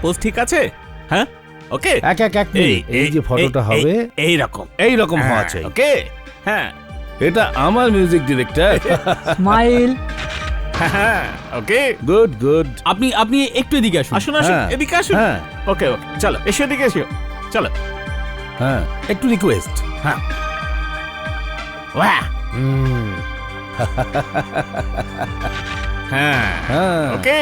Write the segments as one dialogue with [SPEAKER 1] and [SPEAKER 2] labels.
[SPEAKER 1] Pose ঠিক আছে? হ্যাঁ, ওকে।
[SPEAKER 2] এক এক এক এই যে ফটোটা হবে
[SPEAKER 1] এই রকম
[SPEAKER 2] হওয়া চাই।
[SPEAKER 1] ওকে, হ্যাঁ,
[SPEAKER 2] এটা আমার মিউজিক ডিরেক্টর।
[SPEAKER 3] স্মাইল।
[SPEAKER 1] হ্যাঁ, ওকে,
[SPEAKER 2] গুড গুড।
[SPEAKER 3] আপনি একটু এদিকে আসুন।
[SPEAKER 1] আসুন আসুন,
[SPEAKER 2] হ্যাঁ,
[SPEAKER 1] এদিকে আসুন।
[SPEAKER 2] হ্যাঁ
[SPEAKER 1] ওকে ওকে, চলো এসো, এদিকে এসো, চলো।
[SPEAKER 2] হ্যাঁ, একটু রিকোয়েস্ট।
[SPEAKER 1] হ্যাঁ, বাহ, হ্যাঁ,
[SPEAKER 2] হ্যাঁ
[SPEAKER 1] ওকে।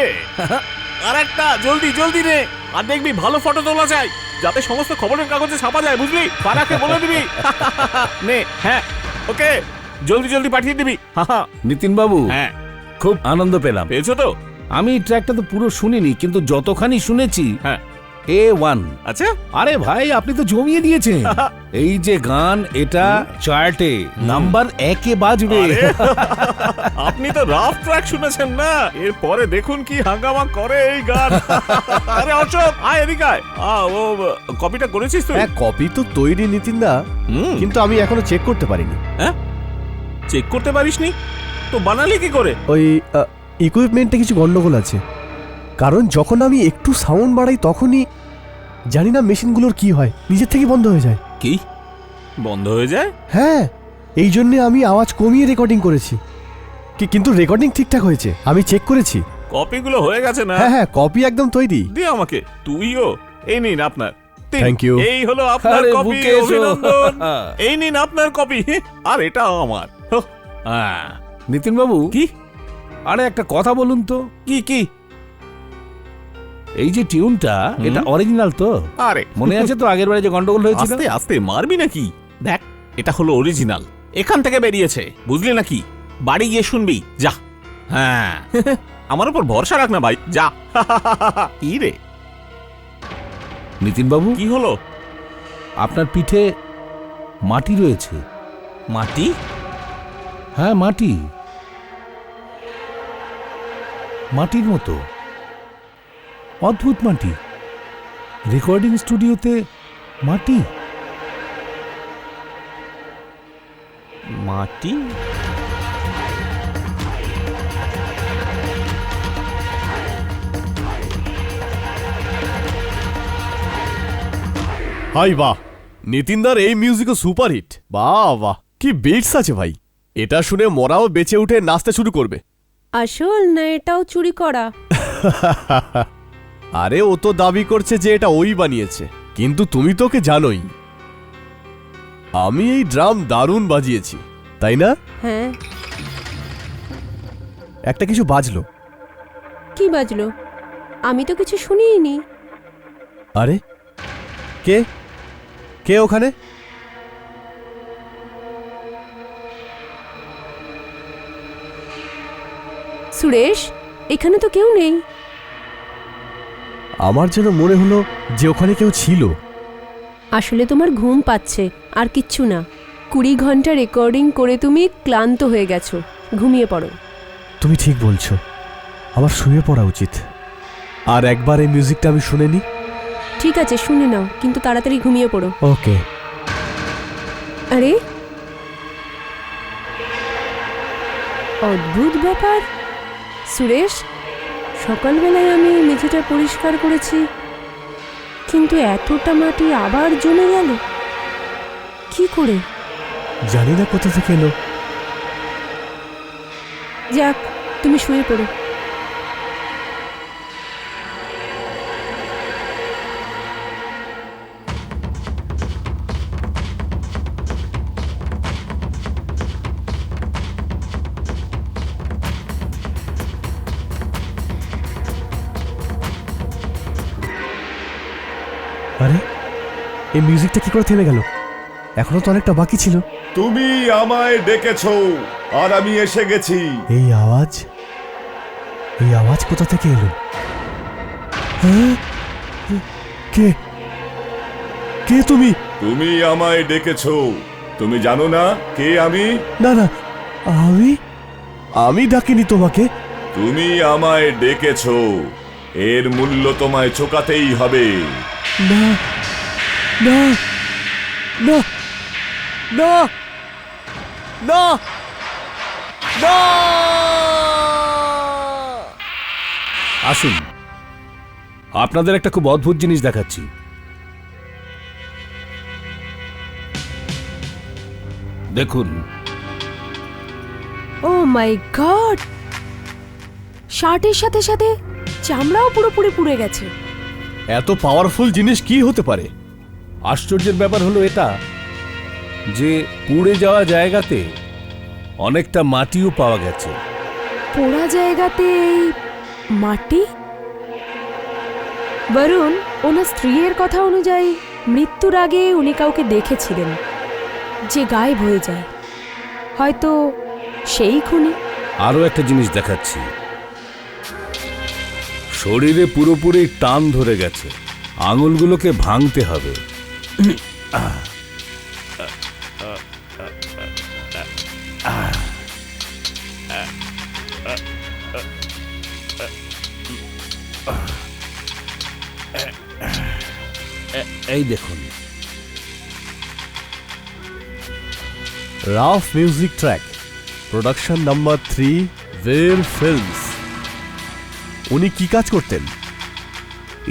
[SPEAKER 1] আর একটা জলদি জলদি রে, আর দেখবি ভালো ফটো তোলা চাই, যাতে সমস্ত খবরের কাগজে ছাপা যায়, বুঝলি? পাড়াকে বলে দিবি। নে, হ্যাঁ, ওকে, জলদি জলদি পাঠিয়ে দিবি।
[SPEAKER 2] নিতিন বাবু,
[SPEAKER 1] হ্যাঁ,
[SPEAKER 2] খুব আনন্দ পেলাম।
[SPEAKER 1] পেয়েছো তো?
[SPEAKER 2] আমি ট্র্যাকটা তো পুরো শুনিনি, কিন্তু যতখানি শুনেছি
[SPEAKER 1] হ্যাঁ,
[SPEAKER 2] A1।
[SPEAKER 1] আচ্ছা,
[SPEAKER 2] আরে ভাই, আপনি তো জমিয়ে দিয়েছেন। এই যে গান, এটা চার্টে নাম্বার 1-এ বাজবে।
[SPEAKER 1] আরে, আপনি তো রাফ ট্র্যাক শুনেছেন না, এরপরে দেখুন কি হাঙ্গামা করে এই গান। আরে অশোক, আয় এদিকে আয়। ও কপিটা করেছিস তুই?
[SPEAKER 4] হ্যাঁ, কপি তো তৈরি নিতিনদা, কিন্তু আমি এখনো চেক করতে পারিনি।
[SPEAKER 1] হ্যাঁ, চেক করতে পারিসনি তো বানালি কি করে?
[SPEAKER 4] ওই ইকুইপমেন্টে কিছু গন্ডগোল আছে, কারণ যখন আমি একটু সাউন্ড বাড়াই তখনই জানি না মেশিনগুলোর কি হয়, নিজের থেকে বন্ধ হয়ে যায়।
[SPEAKER 1] কি বন্ধ হয়ে যায়?
[SPEAKER 4] হ্যাঁ, এই জন্যে আমি আওয়াজ কমিয়ে রেকর্ডিং করেছি। কিন্তু রেকর্ডিং ঠিকঠাক হয়েছে, আমি চেক করেছি।
[SPEAKER 1] কপিগুলো হয়ে গেছে না?
[SPEAKER 4] হ্যাঁ হ্যাঁ, কপি একদম তৈরি।
[SPEAKER 1] দে আমাকে, তুইও। এই নিন আপনার।
[SPEAKER 4] Thank you.
[SPEAKER 1] এই হলো আপনার
[SPEAKER 2] আরে,
[SPEAKER 1] কপি,
[SPEAKER 2] বুকে এসো।
[SPEAKER 1] অভিনন্দন। এই নিন আপনার কপি, আর এটা আমার। হ্যাঁ,
[SPEAKER 2] নিতিন বাবু,
[SPEAKER 1] কি?
[SPEAKER 2] আরে একটা কথা বলুন তো,
[SPEAKER 1] কি কি?
[SPEAKER 2] এই যে টিউনটা, এটা অরিজিনাল তো?
[SPEAKER 1] আরে
[SPEAKER 2] মনে আছে তো আগের বারে যে গন্ডগোল হয়েছিল?
[SPEAKER 1] আস্তে আস্তে মারবি নাকি? দেখ, এটা হলো অরিজিনাল, এখান থেকে বেরিয়েছে, বুঝলি নাকি? বাড়ি গিয়ে শুনবি, যা। হ্যাঁ, আমার উপর ভরসা রাখ না ভাই, যা। কি রে?
[SPEAKER 2] নিতিন বাবু,
[SPEAKER 1] কি হলো?
[SPEAKER 2] আপনার পিঠে মাটি রয়েছে।
[SPEAKER 1] মাটি?
[SPEAKER 2] হ্যাঁ, মাটি, মাটির মতো অদ্ভুত মাটি। রেকর্ডিং স্টুডিওতে মাটি।
[SPEAKER 1] মাটি?
[SPEAKER 5] হাই বাহ, নিতিনদার এই মিউজিকও সুপারহিট। বাহ বাহ, কি বিটস আছে ভাই। এটা শুনে মোরাও বেঁচে উঠে নাচতে শুরু করবে।
[SPEAKER 6] আসল না এটাও চুরি করা?
[SPEAKER 5] আরে, ও তো দাবি করছে যে এটা ওই বানিয়েছে, কিন্তু তুমি তো ওকে জানোই। আমি এই ড্রাম দারুণ বাজিয়েছি, তাই না?
[SPEAKER 6] হ্যাঁ।
[SPEAKER 4] একটা কিছু বাজলো।
[SPEAKER 6] কি বাজলো? আমি তো কিছু শুনিনি।
[SPEAKER 4] আরে, কে কে ওখানে?
[SPEAKER 6] সুরেশ, এখানে তো কেউ নেই।
[SPEAKER 4] আমার যেন মনে হলো যে ওখানে কেউ ছিল।
[SPEAKER 6] আসলে তোমার ঘুম পাচ্ছে, আর কিচ্ছু না। 20 ঘন্টা রেকর্ডিং করে তুমি ক্লান্ত হয়ে গেছো, ঘুমিয়ে পড়ো।
[SPEAKER 4] তুমি ঠিক বলছো, আমার শুয়ে পড়া উচিত। আর একবার এই মিউজিকটা আমি শুনে নি।
[SPEAKER 6] ঠিক আছে, শুনে নাও, কিন্তু তাড়াতাড়ি ঘুমিয়ে পড়ো।
[SPEAKER 4] ওকে।
[SPEAKER 6] আরে, অদ্ভুত ব্যাপার। সুরেশ, সকালবেলায় আমি মেঝেটা পরিষ্কার করেছি, কিন্তু এতটা মাটি আবার জমে গেল কি করে?
[SPEAKER 4] জানি না কোথা থেকে এলো।
[SPEAKER 6] যাক, তুমি শুয়ে পড়ো।
[SPEAKER 4] আরে, এই মিউজিকটা কি করে থেমে গেল? এখনো তো অনেকটা বাকি ছিল।
[SPEAKER 7] তুমি আমায় ডেকেছো আর আমি এসে গেছি।
[SPEAKER 4] এই আওয়াজ কোথা থেকে এলো? হ্যাঁ? কে কে তুমি?
[SPEAKER 7] তুমি আমায় ডেকেছো, তুমি জানো না কে আমি?
[SPEAKER 4] না না, আমি ডাকিনি তোমাকে।
[SPEAKER 7] তুমি আমায় ডেকেছো, এর মূল্য তোমায় চোকাতেই হবে।
[SPEAKER 4] না না না না না না।
[SPEAKER 2] আসুন, আপনাদের একটা খুব অদ্ভুত জিনিস দেখাচ্ছি। দেখুন,
[SPEAKER 6] ও মাই গড, শার্টের সাথে সাথে চামড়াও পুরোপুরি পুড়ে গেছে।
[SPEAKER 5] এত পাওয়ারফুল জিনিস কি হতে পারে?
[SPEAKER 2] আশ্চর্যের ব্যাপার হলো এটা যে পুড়ে যাওয়া জায়গাতে অনেকটা মাটিও পাওয়া গেছে।
[SPEAKER 6] পোড়া জায়গাতে এই মাটি? বরুণ, ওনার স্ত্রীর কথা অনুযায়ী মৃত্যুর আগে উনি কাউকে দেখেছিলেন যে গায়েব হয়ে যায়। হয়তো সেই খুনি।
[SPEAKER 2] আরো একটা জিনিস দেখাচ্ছি, শরীরে পুরোপুরি টান ধরে গেছে, আঙুলগুলোকে ভাঙতে হবে। এই দেখুন,
[SPEAKER 5] rough music track, production number 3, ওয়ের ফিল্মস। উনি কি কাজ করতেন?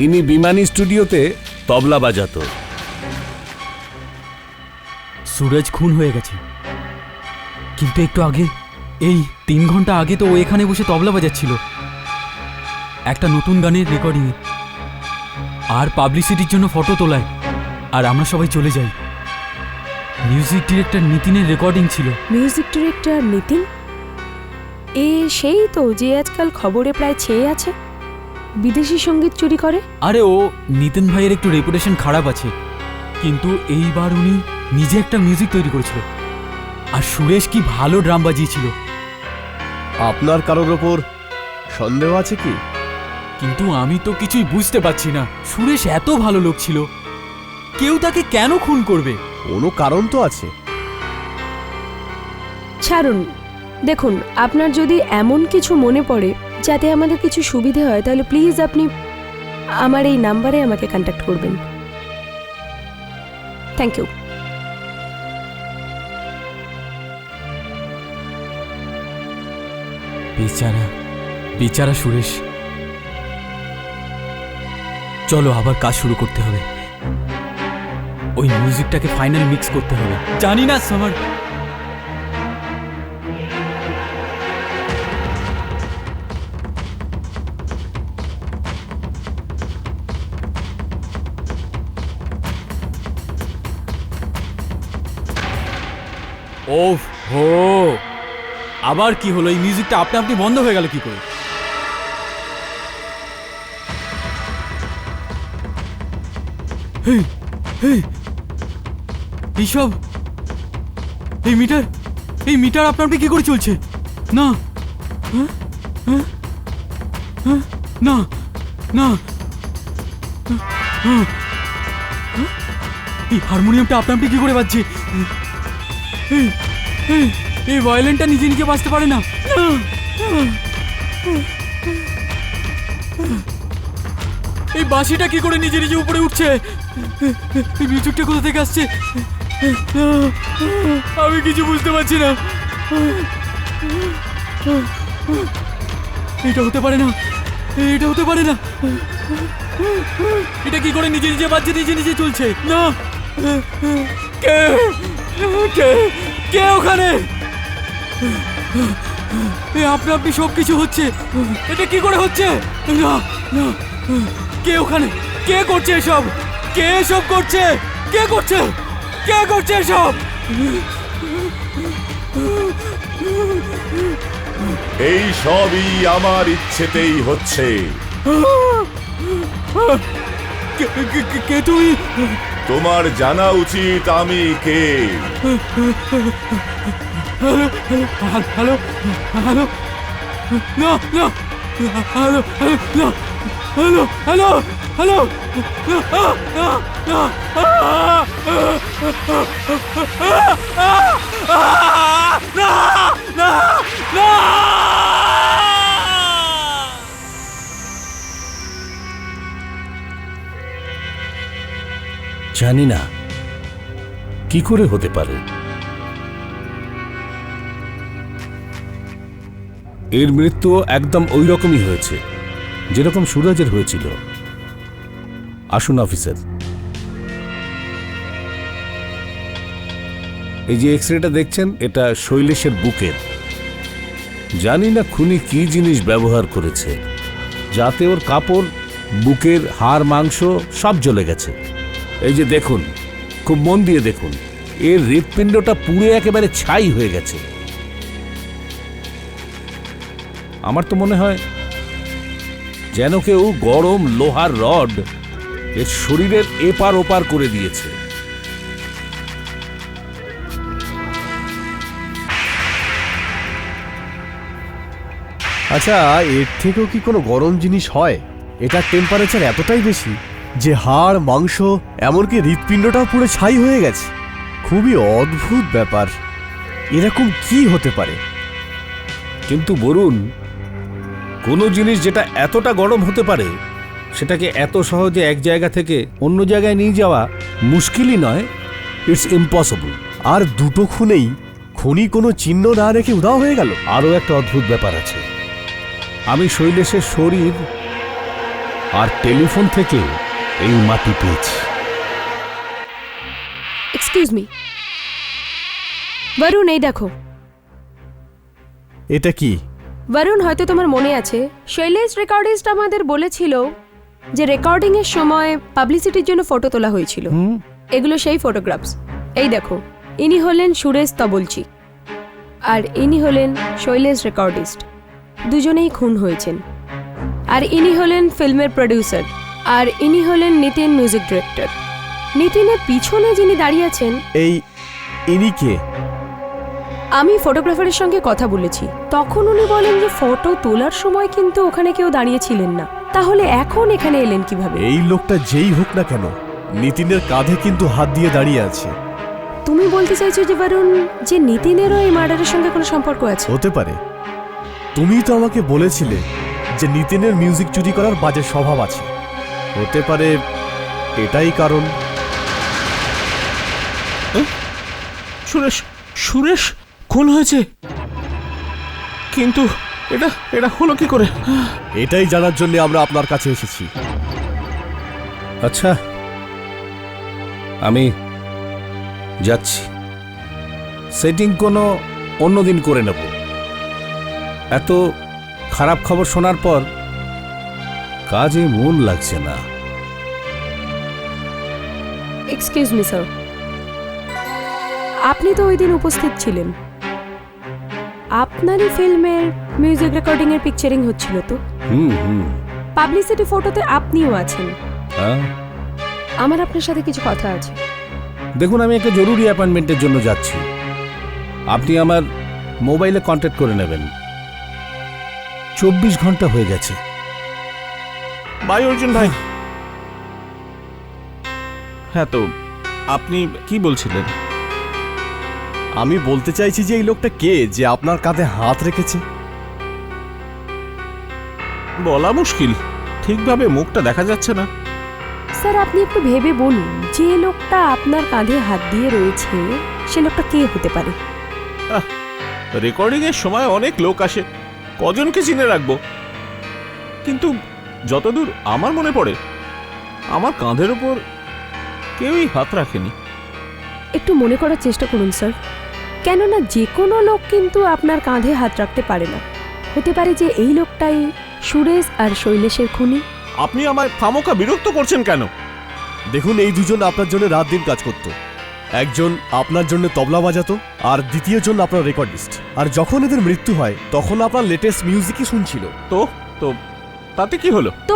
[SPEAKER 2] ইনি বিমানী স্টুডিওতে তবলা বাজাতো।
[SPEAKER 3] সুরজ খুন হয়ে গেছে, কিন্তু একটু আগে, এই 3 ঘন্টা আগে তো ও এখানে বসে তবলা বাজাচ্ছিল একটা নতুন গানের রেকর্ডিংয়ে, আর পাবলিসিটির জন্য ফটো তোলায়। আর আমরা সবাই চলে যাই। মিউজিক ডিরেক্টর নিতিনের রেকর্ডিং ছিল।
[SPEAKER 6] Music director Nitin? এ সেই তো যে আজকাল খবরে প্রায় ছেয়ে আছে, বিদেশি সঙ্গীত চুরি করে।
[SPEAKER 3] আরে ও নিতিন ভাইয়ের একটু রেপুটেশন খারাপ আছে, কিন্তু এইবার উনি নিজে একটা মিউজিক তৈরি করেছিল। আর সুরেশ কি ভালো ড্রাম বাজিয়েছিল।
[SPEAKER 5] আপনার কারোর ওপর সন্দেহ আছে কি?
[SPEAKER 3] কিন্তু আমি তো কিছুই বুঝতে পারছি না। সুরেশ এত ভালো লোক ছিল, কেউ তাকে কেন খুন করবে?
[SPEAKER 5] কোনো কারণ তো আছে।
[SPEAKER 6] ছাড়ুন, দেখুন, আপনার যদি এমন কিছু মনে পড়ে যাতে আমাদের কিছু সুবিধে হয়, তাহলে প্লিজ আপনি আমার এই নাম্বারে আমাকে কন্ট্যাক্ট করবেন। Thank you.
[SPEAKER 3] বেচারা বেচারা সুরেশ। চলো আবার কাজ শুরু করতে হবে। ওই মিউজিকটাকে ফাইনাল মিক্স করতে হবে। জানি না সমর, ওফ হো, আবার কি হলো? এই মিউজিকটা আপনি আপনি বন্ধ হয়ে গেল কি করে? এইসব, এই মিটার আপনা আপনি কি করে চলছে? না না না, এই হারমোনিয়ামটা আপনা আপনি কি করে বাজছে? এই ভায়োলিনটা নিজে নিজে বাজতে পারে না। এই বাঁশিটা কি করে নিজে নিজে উপরে উঠছে? এই মিউজিকটা কোথা থেকে আসছে? আমি কিছু বুঝতে পারছি না। এটা হতে পারে না, এটা হতে পারে না। এটা কি করে নিজে নিজে বাজছে, নিজে নিজে চলছে? না, কে কে কে ওখানে? আপনা আপনি সবকিছু হচ্ছে, এটা কি করে হচ্ছে? না না, কে ওখানে? কে করছে এসব? কে এসব করছে? কে করছে? কে করছে এসব?
[SPEAKER 7] এই সবই আমার ইচ্ছেতেই হচ্ছে।
[SPEAKER 3] কে তুই?
[SPEAKER 7] তোমার জানা উচিত আমি কে।
[SPEAKER 3] হ্যালো হ্যালো হ্যালো, না না, hello hello, hello hello hello,
[SPEAKER 2] জানি না কি করে হতে পারে। এর মৃত্যু একদম ওই রকমই হয়েছে যেরকম সুরজের হয়েছিল। আসুন অফিসার। এই যে এক্সরেটা দেখছেন, এটা শৈলেশের বুকের। জানি না খুনি কি জিনিস ব্যবহার করেছে, যাতে ওর কাপড়, বুকের হাড়, মাংস সব জ্বলে গেছে। এই যে দেখুন, খুব মন দিয়ে দেখুন, এর হৃৎপিণ্ডটা পুড়ে একেবারে ছাই হয়ে গেছে। আমার তো মনে হয় যেন কেউ গরম লোহার রড এর শরীরের এপার ওপার করে দিয়েছে।
[SPEAKER 4] আচ্ছা, এর থেকেও কি কোনো গরম জিনিস হয়? এটার টেম্পারেচার এতটাই বেশি যে হাড়, মাংস, এমনকি হৃৎপিণ্ডটাও পুরো ছাই হয়ে গেছে। খুবই অদ্ভুত ব্যাপার। এরকম কি হতে পারে?
[SPEAKER 2] কিন্তু বলুন, কোনো জিনিস যেটা এতটা গরম হতে পারে, সেটাকে এত সহজে এক জায়গা থেকে অন্য জায়গায় নিয়ে যাওয়া মুশকিলই নয়, ইটস ইম্পসিবল।
[SPEAKER 4] আর দুটো খুনেই খুনি কোনো চিহ্ন না রেখে উধাও হয়ে গেল।
[SPEAKER 2] আরও একটা অদ্ভুত ব্যাপার আছে। আমি শৈলেশের শরীর আর টেলিফোন থেকে এই মাটি পেয়েছি।
[SPEAKER 6] এক্সকিউজ মি, বরুণ, এই দেখো।
[SPEAKER 4] এটা কি?
[SPEAKER 6] বরুণ, হয়তো তোমার মনে আছে, শৈলেশ রেকর্ডিস্ট আমাদের বলেছিল যে রেকর্ডিং এর সময় পাবলিসিটির জন্য ফটো তোলা হয়েছিল। এগুলো সেই ফটোগ্রাফস। এই দেখো, ইনি হলেন সুরেশ তবলচি আর ইনি হলেন শৈলেশ রেকর্ডিস্ট। দুজনেই খুন হয়েছেন। আর ইনি হলেন ফিল্মের প্রডিউসার, আর ইনি হলেন নিতিন, মিউজিক ডিরেক্টর। নিতিনের পিছনে যিনি দাঁড়িয়ে আছেন,
[SPEAKER 4] ইনি কে?
[SPEAKER 6] আমি ফটোগ্রাফারের সঙ্গে কথা বলেছি, তখন উনি বলেন যে ফটো তোলার সময় কিন্তু ওখানে কেউ দাঁড়িয়ে ছিলেন না। তাহলে এখন এখানে এলেন কিভাবে?
[SPEAKER 4] এই লোকটা যেই হোক না কেন, নিতিনের কাঁধে কিন্তু হাত দিয়ে দাঁড়িয়ে আছে।
[SPEAKER 6] তুমি বলতে চাইছো যে বরুণ, যে নিতিনেরও এই মার্ডারের সঙ্গে কোনো সম্পর্ক আছে?
[SPEAKER 4] হতে পারে। তুমিই তো আমাকে বলেছিলে যে নিতিনের মিউজিক চুরি করার বাজে স্বভাব আছে। হতে পারে এটাই কারণ।
[SPEAKER 1] সুরেশ, সুরেশ খুন হয়েছে? কিন্তু এটা এটা হলো কি করে?
[SPEAKER 4] এটাই জানার জন্য আমরা আপনার কাছে এসেছি।
[SPEAKER 2] আচ্ছা, আমি যাচ্ছি। সেটিং কোনো অন্যদিন করে নেব। এত খারাপ খবর শোনার পর কাজে মন লাগছে না।
[SPEAKER 6] এক্সকিউজ মি স্যার, আপনি তো ওই দিন উপস্থিত ছিলেন। আপনারই ফিল্মের মিউজিক রেকর্ডিং এর পিকচারিং হচ্ছিল তো?
[SPEAKER 2] হুম।
[SPEAKER 6] পাবলিসিটি ফটোতে আপনিও আছেন।
[SPEAKER 2] হ্যাঁ,
[SPEAKER 6] আমার আপনার সাথে কিছু কথা আছে।
[SPEAKER 2] দেখুন, আমি একটা জরুরি অ্যাপয়েন্টমেন্টের জন্য যাচ্ছি। আপনি আমার মোবাইলে কন্ট্যাক্ট করে নেবেন। 24 ঘন্টা হয়ে গেছে।
[SPEAKER 1] ভাই অর্জুন ভাই। হ্যাঁ, তো আপনি কি বলছিলেন?
[SPEAKER 4] আমি বলতে চাইছি যে এই লোকটা কে, যে আপনার কাঁধে হাত রেখেছে?
[SPEAKER 1] বলা মুশকিল, ঠিকভাবে মুখটা দেখা যাচ্ছে না।
[SPEAKER 6] স্যার, আপনি একটু ভেবে বলুন, যে লোকটা আপনার কাঁধে হাত দিয়ে রয়েছে সে লোকটা কে হতে পারে?
[SPEAKER 1] রেকর্ডিং এর সময় অনেক লোক আসে, কজনকে চিনে রাখবো? কিন্তু যতদূর আমার মনে পড়ে, আমার কাঁধের ওপর কেউই হাত রাখেনি।
[SPEAKER 6] একটু মনে করার চেষ্টা করুন স্যার, কেননা যে কোনো লোক কিন্তু আপনার কাঁধে হাত রাখতে পারে না। হতে পারে যে এই লোকটাই সুরেশ আর শৈলেশের খুনি।
[SPEAKER 1] আপনি আমায় খামোখা বিরক্ত করছেন কেন?
[SPEAKER 4] দেখুন, এই দুজন আপনার জন্য রাত দিন কাজ করত। একজন আপনার জন্য তবলা বাজাতো, আর দ্বিতীয় জন আপনার রেকর্ডিস্ট। আর যখন এদের মৃত্যু হয় তখন আপনার লেটেস্ট মিউজিকই শুনছিল।
[SPEAKER 1] তো তো তাতে কি হলো?
[SPEAKER 6] তো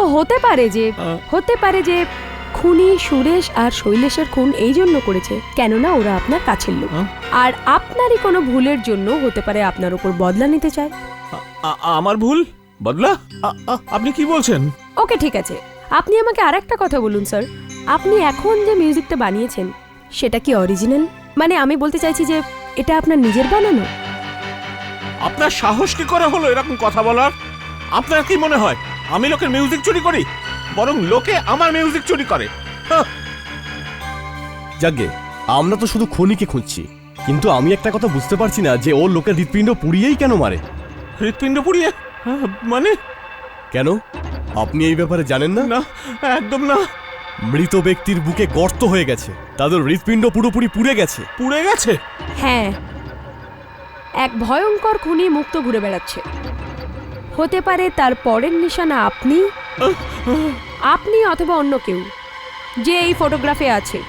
[SPEAKER 6] হতে পারে যে খুনি সুরেশ আর শৈলেশের খুন এই জন্য করেছে কেননা ওরা আপনার কাছের লোক। আর আপনারই কোনো ভুলের জন্য হতে পারে আপনার উপর বদলা নিতে চায়।
[SPEAKER 1] আমার ভুল? বদলা? আপনি কি বলছেন?
[SPEAKER 6] ওকে, ঠিক আছে। আপনি আমাকে আরেকটা কথা বলুন স্যার, আপনি এখন যে মিউজিকটা বানিয়েছেন সেটা কি অরিজিনাল? মানে আমি বলতে চাইছি যে এটা আপনার নিজের বানানো?
[SPEAKER 1] আপনার সাহস কি করে হলো এরকম কথা বলার? আপনার কি মনে হয় আমি লোকের মিউজিক চুরি করি? বরং লোকে আমার মিউজিক চুরি করে।
[SPEAKER 4] যাগে, আমরা তো শুধু খুনিকে খুঁজছি, কিন্তু আমি একটা কথা বুঝতে পারছি না যে ও লোকের হৃৎপিণ্ড পুড়িয়েই কেন মারে।
[SPEAKER 1] হৃৎপিণ্ড পুড়িয়ে? মানে
[SPEAKER 4] কেন? আপনি এই ব্যাপারে জানেন না?
[SPEAKER 1] না, একদম না।
[SPEAKER 5] মৃত ব্যক্তির বুকে গর্ত হয়ে গেছে, তাদের হৃৎপিণ্ড পুরোপুরি পুড়ে গেছে।
[SPEAKER 1] পুড়ে গেছে?
[SPEAKER 6] হ্যাঁ, এক ভয়ঙ্কর খুনি মুক্ত ঘুরে বেড়াচ্ছে। হতে পারে তার পরের নিশানা আপনি অথবা অন্য কেউ যে এই ফটোগ্রাফে আছে।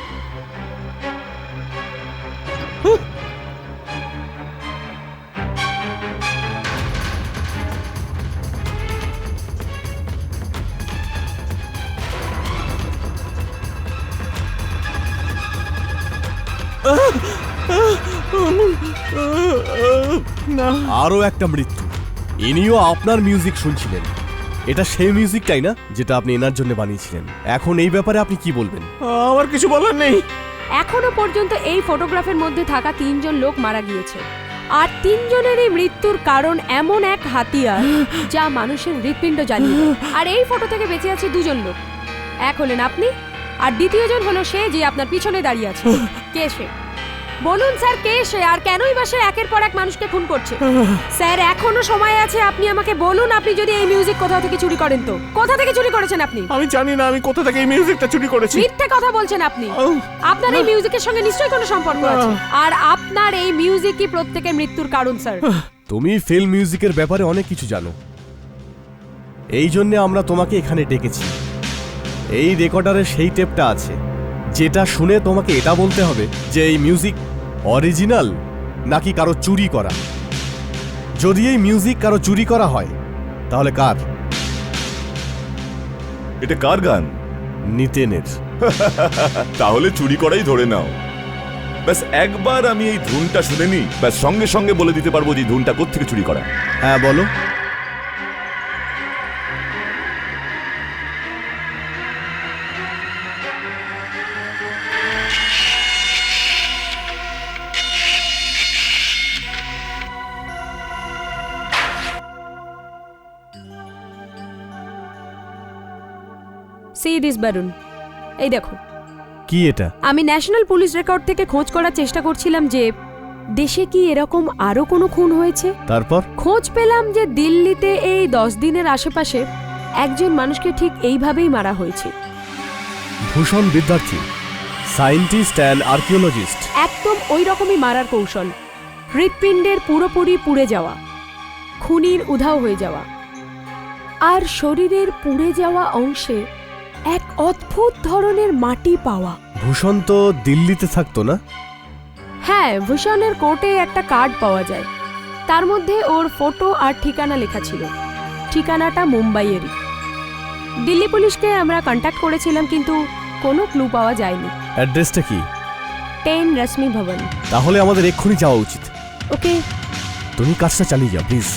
[SPEAKER 5] আরও একটা মৃত্যু। ইনিও আপনার মিউজিক শুনছিলেন। এটা সেই মিউজিকটাই না যেটা আপনি এনার জন্য বানিয়েছিলেন? এখন এই ব্যাপারে আপনি কি বলবেন?
[SPEAKER 1] আমার কিছু বলার নেই।
[SPEAKER 6] এখনো পর্যন্ত এই ফটোগ্রাফের মধ্যে থাকা 3 জন লোক মারা গিয়েছে, আর 3 জনেরই মৃত্যুর কারণ এমন এক হাতিয়ার যা মানুষের হৃৎপিণ্ড জ্বালিয়ে দেয়। আর এই ফটো থেকে বেঁচে আছে 2 জন লোক। এক হলেন আপনি, আর দ্বিতীয়জন হলো সে যে আপনার পিছনে দাঁড়িয়ে আছে। কে সে? বলুন স্যার, কে সে, আর কেনই বা সে একের পর এক মানুষকে খুন করছে? স্যার, এখনো সময় আছে, আপনি আমাকে বলুন। আপনি যদি এই মিউজিক কোথা থেকে চুরি করেন, তো কোথা থেকে চুরি করেছেন আপনি?
[SPEAKER 1] আমি জানি না আমি কোথা থেকে এই মিউজিকটা চুরি করেছি।
[SPEAKER 6] মিথ্যে কথা বলছেন আপনি। আপনার এই মিউজিকের সঙ্গে নিশ্চয়ই কোনো সম্পর্ক আছে, আর আপনার এই মিউজিকই প্রত্যেকের মৃত্যুর কারণ স্যার।
[SPEAKER 5] তুমি ফিল্ম মিউজিকের ব্যাপারে অনেক কিছু জানো, এই জন্য আমরা তোমাকে এখানে ডেকেছি। এই রেকর্ডারে সেই টেপটা আছে যেটা শুনে তোমাকে এটা বলতে হবে যে এই মিউজিক অরিজিনাল নাকি কারো চুরি করা। যদি এই মিউজিক কারো চুরি করা হয় তাহলে কার?
[SPEAKER 7] এটা কার গান?
[SPEAKER 5] নিতেনের।
[SPEAKER 7] তাহলে চুরি করাই ধরে নাও। ব্যাস একবার আমি এই ধুনটা শুনে নি, ব্যাস সঙ্গে সঙ্গে বলে দিতে পারবো যে এই ধুনটা কোত্থেকে চুরি করা।
[SPEAKER 5] হ্যাঁ, বলো।
[SPEAKER 6] সি দিস বারুন, এই দেখো।
[SPEAKER 5] কি এটা?
[SPEAKER 6] আমি ন্যাশনাল পুলিশ রেকর্ড থেকে খোঁজ করার চেষ্টা করছিলাম যে দেশে কি এরকম আরো কোনো খুন হয়েছে।
[SPEAKER 5] তারপর
[SPEAKER 6] খোঁজ পেলাম যে দিল্লিতে এই 10 দিনের আশেপাশে একজন মানুষকে ঠিক এইভাবেই মারা হয়েছে।
[SPEAKER 5] ভূষণ বিদ্যার্থী, সায়েন্টিস্ট অ্যান্ড আর্কিওলজিস্ট।
[SPEAKER 6] একদম ওই রকমই মারার কৌশল। হৃৎপিণ্ডের পুরোপুরি পুড়ে যাওয়া, খুনির উধাও হয়ে যাওয়া, আর শরীরের পুড়ে যাওয়া অংশে এক অদ্ভুত ধরনের মাটি পাওয়া।
[SPEAKER 5] ভূষণ তো দিল্লিতে থাকতো না?
[SPEAKER 6] হ্যাঁ, ভূষণের কোর্টে একটা কার্ড পাওয়া যায়, তার মধ্যে ওর ফটো আর ঠিকানা লেখা ছিল। ঠিকানাটা মুম্বাইয়েরই। দিল্লি পুলিশকে আমরা কন্ট্যাক্ট করেছিলাম, কিন্তু কোনো ক্লু পাওয়া যায়নি।
[SPEAKER 5] অ্যাড্রেসটা কি?
[SPEAKER 6] 10 রশ্মি ভবন।
[SPEAKER 5] তাহলে আমাদের এক্ষুনি যাওয়া উচিত।
[SPEAKER 6] ওকে,
[SPEAKER 5] তুমি কাজটা চালিয়ে যাও প্লিজ।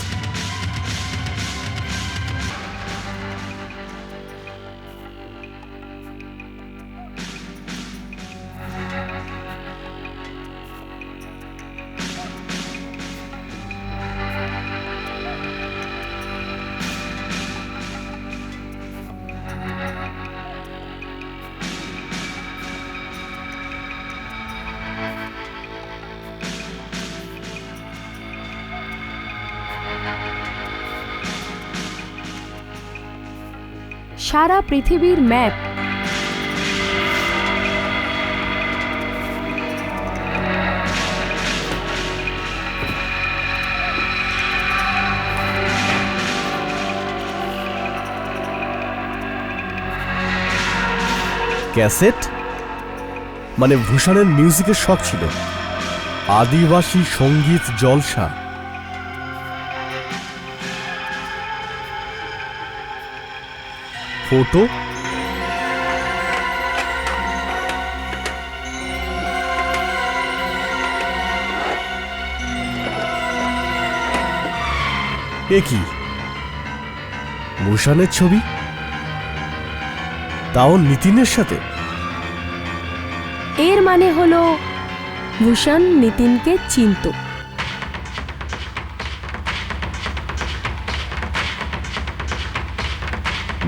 [SPEAKER 6] সারা পৃথিবীর ম্যাপ।
[SPEAKER 5] ক্যাসেট? মানে ভূষণের মিউজিকের শখ ছিল। আদিবাসী সঙ্গীত জলসা। ফটো? এ কি? ভূষণের ছবি, তাও নিতিনের সাথে।
[SPEAKER 6] এর মানে হলো ভূষণ নিতিনকে চিনত।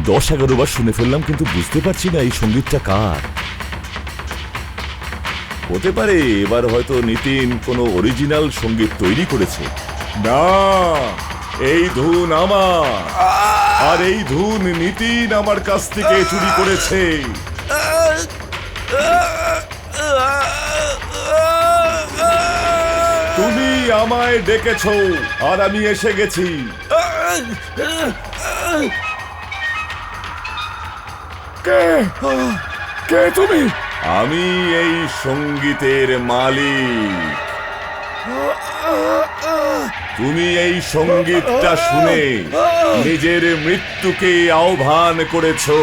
[SPEAKER 7] 10-11 বার শুনে ফেললাম, কিন্তু বুঝতে পারছি না এই সঙ্গীতটা কার। হতে পারে এবার হয়তো নিতিন কোনো অরিজিনাল সঙ্গীত তৈরি করেছে। না, এই ধুন আমার, আর এই ধুন নিতিন আমার কাছ থেকে চুরি করেছে। তুমি আমায় ডেকেছো আর আমি এসে গেছি। কে কে তুমি? আমি এই সঙ্গীতের মালিক। তুমি এই সঙ্গীতটা শুনে নিজের মৃত্যুকে আহ্বান করেছো।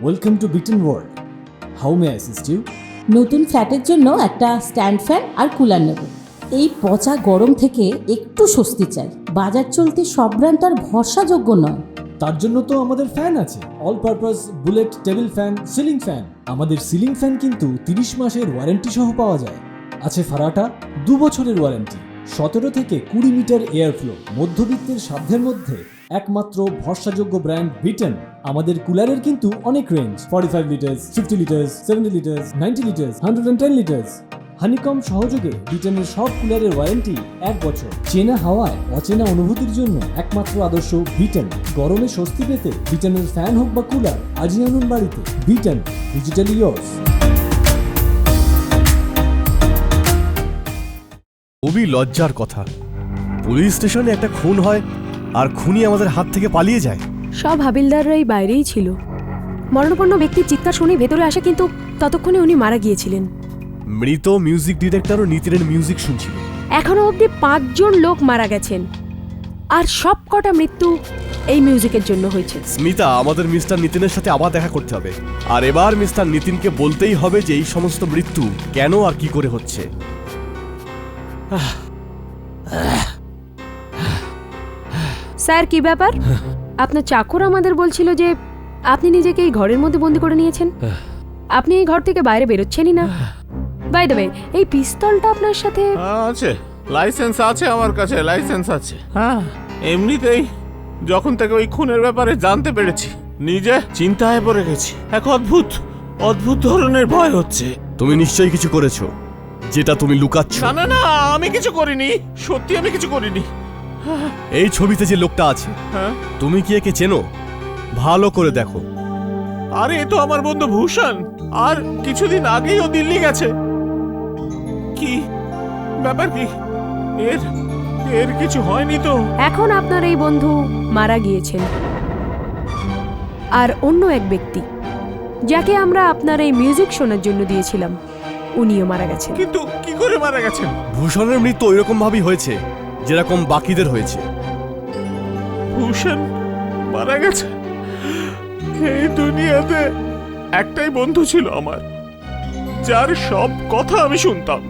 [SPEAKER 8] Welcome to bitten world. How may assist you?
[SPEAKER 9] নতুন ফ্ল্যাটের জন্য একটা স্ট্যান্ড ফ্যান আর কুলার নেব। এই পচা গরম থেকে একটু স্বস্তি চাই। বাজার চলতে সব ব্র্যান্ড তো আর ভরসাযোগ্য নয়।
[SPEAKER 8] তার জন্য তো আমাদের ফ্যান আছে, all purpose bullet table fan, ceiling fan. আমাদের সিলিং ফ্যান কিন্তু 30 মাসের ওয়ারেন্টি সহ পাওয়া যায়। আছে ফারাটা 2 বছরের ওয়ারেন্টি, 17 থেকে 20 মিটার এয়ার ফ্লো, মধ্যবিত্তের সাধ্যের মধ্যে একমাত্র ভরসাযোগ্য ব্র্যান্ড বিটেন। আমাদের কুলারের কিন্তু অনেক range, 45 litres, 50 litres, 70 litres, 90 litres, 110 litres. Honeycomb সহযোগে বিটেনের সব কুলারের ওয়ারেন্টি 1 বছর। চেনা হাওয়ায় অচেনা অনুভূতির জন্য একমাত্র আদর্শ বিটেন। গরমে স্বস্তি পেতে বিটেনের ফ্যান হোক বা কুলার, আজই আনুন বাড়িতে। Beaten, digitally yours.
[SPEAKER 5] খুবই লজ্জার কথা, পুলিশ স্টেশনে একটা খুন হয় আর খুনি আমাদের হাত থেকে পালিয়ে যায়।
[SPEAKER 6] সব হাবিলদাররাই বাইরেই ছিল। মরণাপন্ন ব্যক্তির চিৎকার শুনে ভেতরে আসে, কিন্তু ততক্ষণে উনি মারা গিয়েছিলেন।
[SPEAKER 5] মৃত মিউজিক ডিরেক্টরও নিতিনের মিউজিক শুনছিল।
[SPEAKER 6] এখনো অবধি 5 জন লোক মারা গেছেন, আর সব কটা মৃত্যু এই মিউজিকের জন্য হয়েছে।
[SPEAKER 5] স্মিতা, আমাদের মিস্টার নিতিনের সাথে আবার দেখা করতে হবে। আর এবার মিস্টার নিতিনকে বলতেই হবে যে এই সমস্ত মৃত্যু কেন আর কি করে হচ্ছে।
[SPEAKER 6] স্যার, কি ব্যাপার? আপনার চাকর আমাদের বলছিল যে আপনি নিজেকে এই ঘরের মধ্যে বন্দি করে নিয়েছেন। আপনি এই ঘর থেকে বাইরে বেরোচ্ছেনই না। বাই দ্য ওয়ে, এই পিস্তলটা আপনার সাথে?
[SPEAKER 1] আছে, লাইসেন্স আছে আমার কাছে, লাইসেন্স আছে। হ্যাঁ, এমনিতেই যখন থেকে ওই খুনের ব্যাপারে জানতে পেরেছি নিজে চিন্তায় পড়ে গেছি। এক অদ্ভুত অদ্ভুত ধরনের ভয় হচ্ছে।
[SPEAKER 5] তুমি নিশ্চয়ই কিছু করেছো যেটা তুমি লুকাচ্ছ।
[SPEAKER 1] না না না, আমি কিছু করিনি, সত্যি আমি কিছু করিনি।
[SPEAKER 5] এই ছবিতে যে লোকটা আছে,
[SPEAKER 1] হ্যাঁ,
[SPEAKER 5] তুমি কি একে চেনো? ভালো করে দেখো।
[SPEAKER 1] আরে এ তো আমার বন্ধু ভূষণ, আর কিছুদিন আগেই ও দিল্লি গেছে। কি ব্যাপার? কি এর এর কিছু হয়নি তো?
[SPEAKER 6] এখন আপনার এই বন্ধু মারা গিয়েছেন, আর অন্য এক ব্যক্তি যাকে আমরা আপনার এই মিউজিক শোনার জন্য দিয়েছিলাম, উনিও মারা গেছেন।
[SPEAKER 1] কিন্তু কি করে মারা গেছেন?
[SPEAKER 5] ভূষণের মৃত্যু ওইরকম ভাবেই হয়েছে যেরকম বাকিদের হয়েছে।
[SPEAKER 1] ভূষণ মারা গেছে? এই দুনিয়াতে একটাই বন্ধু ছিল আমার, যার সব কথা আমি শুনতাম।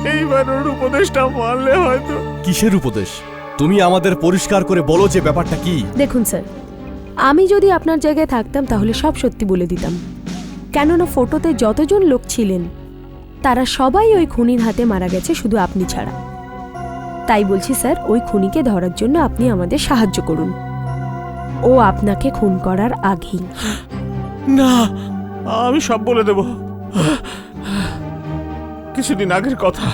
[SPEAKER 1] এইবার ওর উপদেশটা মানলে হয়তো।
[SPEAKER 5] কিসের উপদেশ? তুমি আমাদের পরিষ্কার করে বলো যে ব্যাপারটা কি।
[SPEAKER 6] দেখুন স্যার, আমি যদি আপনার জায়গায় থাকতাম তাহলে সব সত্যি বলে দিতাম। কেননা ফটোতে যতজন লোক ছিলেন তারা সবাই ওই খুনির হাতে মারা গেছে, শুধু আপনি ছাড়া। তাই বলছি স্যার, ওই খুনিকে ধরার জন্য আপনি আমাদের সাহায্য করুন। ও আপনাকে খুন করার আগেই।
[SPEAKER 1] না, আমি সব বলে দেব। কিছুদিন আগের কথা,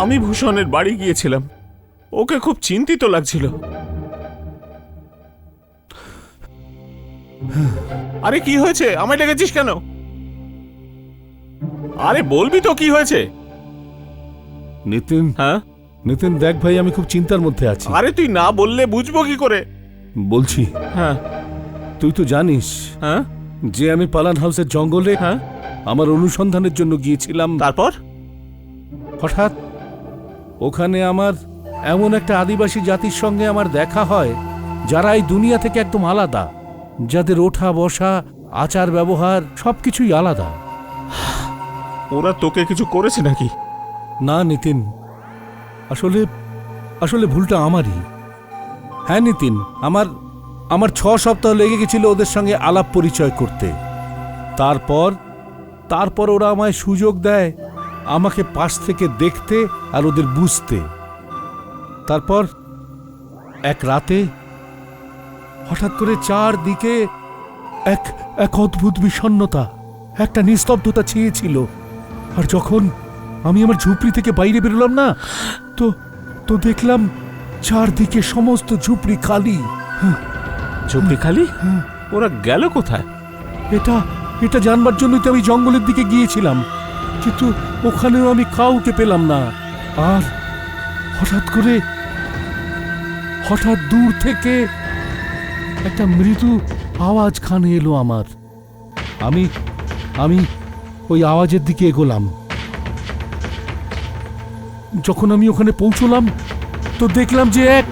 [SPEAKER 1] আমি ভূষণের বাড়ি গিয়েছিলাম। ওকে খুব চিন্তিত লাগছিল। আরে কি হয়েছে? আমায় ডেকেছিস কেন? আরে বলবি তো কি হয়েছে?
[SPEAKER 2] নিতিন,
[SPEAKER 1] হ্যাঁ
[SPEAKER 2] নিতিন দেখ ভাই, আমি খুব চিন্তার মধ্যে আছি।
[SPEAKER 1] আরে তুই না বললে বুঝবো কি করে?
[SPEAKER 2] বলছি,
[SPEAKER 1] হ্যাঁ
[SPEAKER 2] তুই তো জানিস
[SPEAKER 1] হ্যাঁ
[SPEAKER 2] যে আমি পালান হাউসের জঙ্গলে
[SPEAKER 1] হ্যাঁ,
[SPEAKER 2] আমার অনুসন্ধানের জন্য গিয়েছিলাম।
[SPEAKER 1] তারপর
[SPEAKER 2] হঠাৎ ওখানে আমার এমন একটা আদিবাসী জাতির সঙ্গে আমার দেখা হয়, যারা এই দুনিয়া থেকে একদম আলাদা, যাদের ওঠা বসা, আচার ব্যবহার সবকিছুই আলাদা।
[SPEAKER 1] ওরা তোকে কিছু করেছে নাকি?
[SPEAKER 2] না নিতিন, আসলে ভুলটা আমারই। হ্যাঁ নিতিন, আমার 6 সপ্তাহ লেগে গেছিল ওদের সঙ্গে আলাপ পরিচয় করতে। তারপর ওরা আমায় সুযোগ দেয় আমাকে পাশ থেকে দেখতে আর ওদের বুঝতে। তারপর এক রাতে হঠাৎ করে চারদিকে এক এক অদ্ভুত বিষণ্ণতা, একটা নিস্তব্ধতা ছেয়েছিল। আর যখন আমি আমার ঝুপড়ি থেকে বাইরে বেরোলাম না, তো তো দেখলাম চারদিকে সমস্ত ঝুপড়ি খালি।
[SPEAKER 1] ঝুপড়ি খালি? ওরা গেল কোথায়?
[SPEAKER 2] এটা এটা জানবার জন্যই তো আমি জঙ্গলের দিকে গিয়েছিলাম, কিন্তু ওখানেও আমি কাউকে পেলাম না। আর হঠাৎ দূর থেকে একটা মৃদু আওয়াজ কানে এলো আমার। আমি আমি ওই আওয়াজের দিকে এগোলাম। যখন আমি ওখানে পৌঁছলাম তো দেখলাম যে এক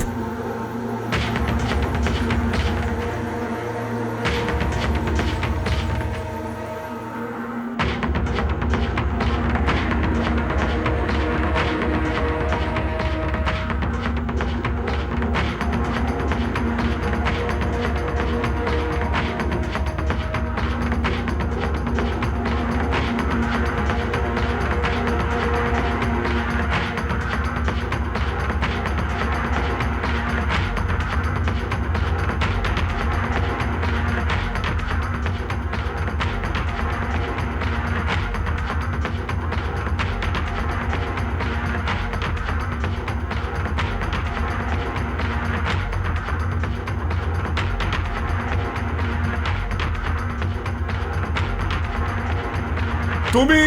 [SPEAKER 7] তুমি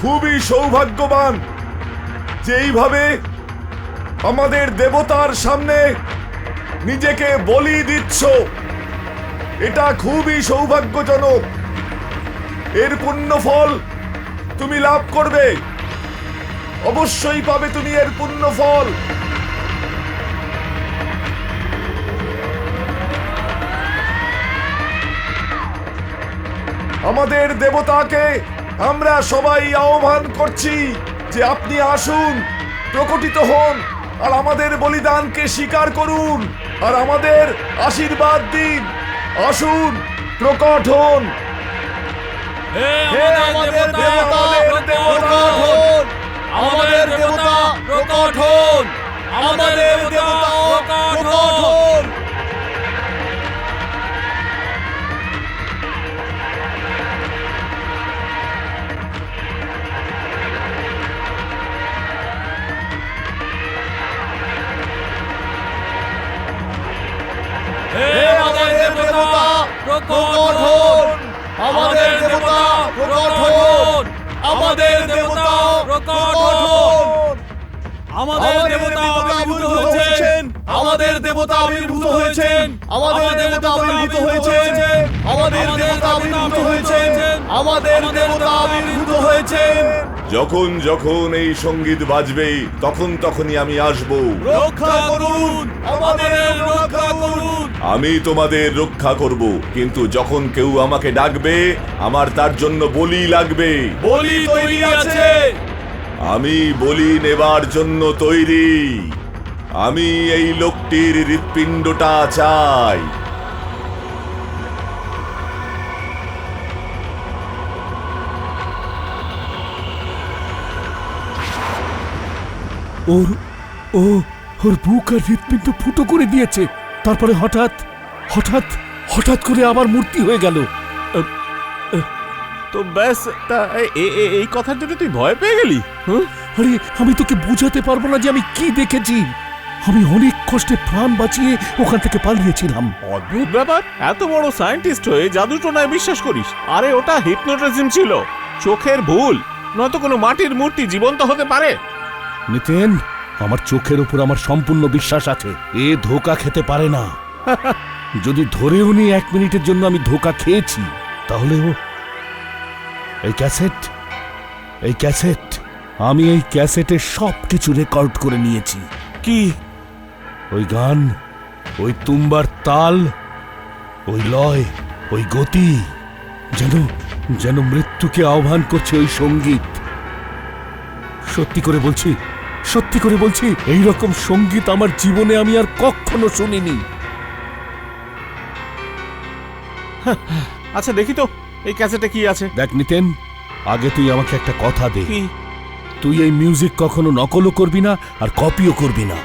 [SPEAKER 7] খুবই সৌভাগ্যবান যে এইভাবে আমাদের দেবতার সামনে নিজেকে বলি দিচ্ছ। এটা খুবই সৌভাগ্যজনক। এর পুণ্যফল তুমি লাভ করবে, অবশ্যই পাবে তুমি এর পুণ্যফল। আমাদের দেবতাকে আমরা সবাই আহ্বান করছি যে আপনি আসুন, প্রকটিত হন আর আমাদের বলিদানকে স্বীকার করুন আর আমাদের আশীর্বাদ দিন। আসুন, প্রকট হন। হে আমাদের দেবতা, প্রকট হন। আমাদের দেবতা, প্রকট হন। আমাদের দেবতা, প্রকট হন। আমাদের দেবতা, প্রকট হন। আমাদের দেবতা, প্রকট হন। আমাদের দেবতা, প্রকট হন। আমাদের দেবতা আবির্ভূত হয়েছেন। আমাদের দেবতা আবির্ভূত হয়েছেন। আমাদের দেবতা আবির্ভূত হয়েছেন। আমাদের দেবতা আবির্ভূত হয়েছেন। আমাদের দেবতা আবির্ভূত হয়েছেন। যখন যখন এই সঙ্গীত বাজবে তখন তখনই আমি আসব। রক্ষা করুন, আমাদের রক্ষা করুন। আমি তোমাদের রক্ষা করব, কিন্তু যখন কেউ আমাকে ডাকবে আমার তার জন্য বলি লাগবে। বলি তৈরি আছে। আমি বলি নেবার জন্য তৈরি। আমি এই লোকটির হৃৎপিণ্ডটা চাই।
[SPEAKER 2] ওর বুক আর হৃৎপিণ্ড ফুটো করে দিয়েছে। তারপরে হঠাৎ হঠাৎ হঠাৎ করে আবার মূর্তি হয়ে গেল।
[SPEAKER 1] তো ব্যাস, তা এই কথার জন্য তুই ভয় পেয়ে গেলি?
[SPEAKER 2] আরে আমি তোকে বোঝাতে পারবো না যে আমি কি দেখেছি। আমি অনেক কষ্টে প্রাণ বাঁচিয়ে ওখান থেকে পালিয়েছিলাম।
[SPEAKER 1] অদ্ভুত ব্যাপার, এত বড় সায়েন্টিস্ট হয়ে জাদুটোনায় বিশ্বাস করিস? আরে ওটা হিপনোটিজম ছিল, চোখের ভুল, নয়তো কোনো মাটির মূর্তি জীবন্ত হতে পারে?
[SPEAKER 2] নিতেন, আমার চোখের উপর আমার সম্পূর্ণ বিশ্বাস আছে। এ ধোকা খেতে পারে না। যদি ধরেও নি 1 মিনিটের জন্য আমি ধোকা খেয়েছি, তাহলে ও এই ক্যাসেট আমি এই ক্যাসেটে সবকিছু রেকর্ড করে নিয়েছি।
[SPEAKER 1] কি?
[SPEAKER 2] ওই গান, ওই তুম্বার তাল, ওই লয়, ওই গতি, যেন মৃত্যুকে আহ্বান করছে ওই সঙ্গীত। সত্যি করে বলছি এই রকম সঙ্গীত আমার জীবনে আমি আর কখনো শুনিনি।
[SPEAKER 1] আচ্ছা দেখি তো এই ক্যাসেটে কি আছে।
[SPEAKER 2] দেখ নিতেন, আগে তুই আমাকে একটা কথা দে।
[SPEAKER 1] কি?
[SPEAKER 2] তুই এই মিউজিক কখনো নকলও করবি না আর কপিও করবি না।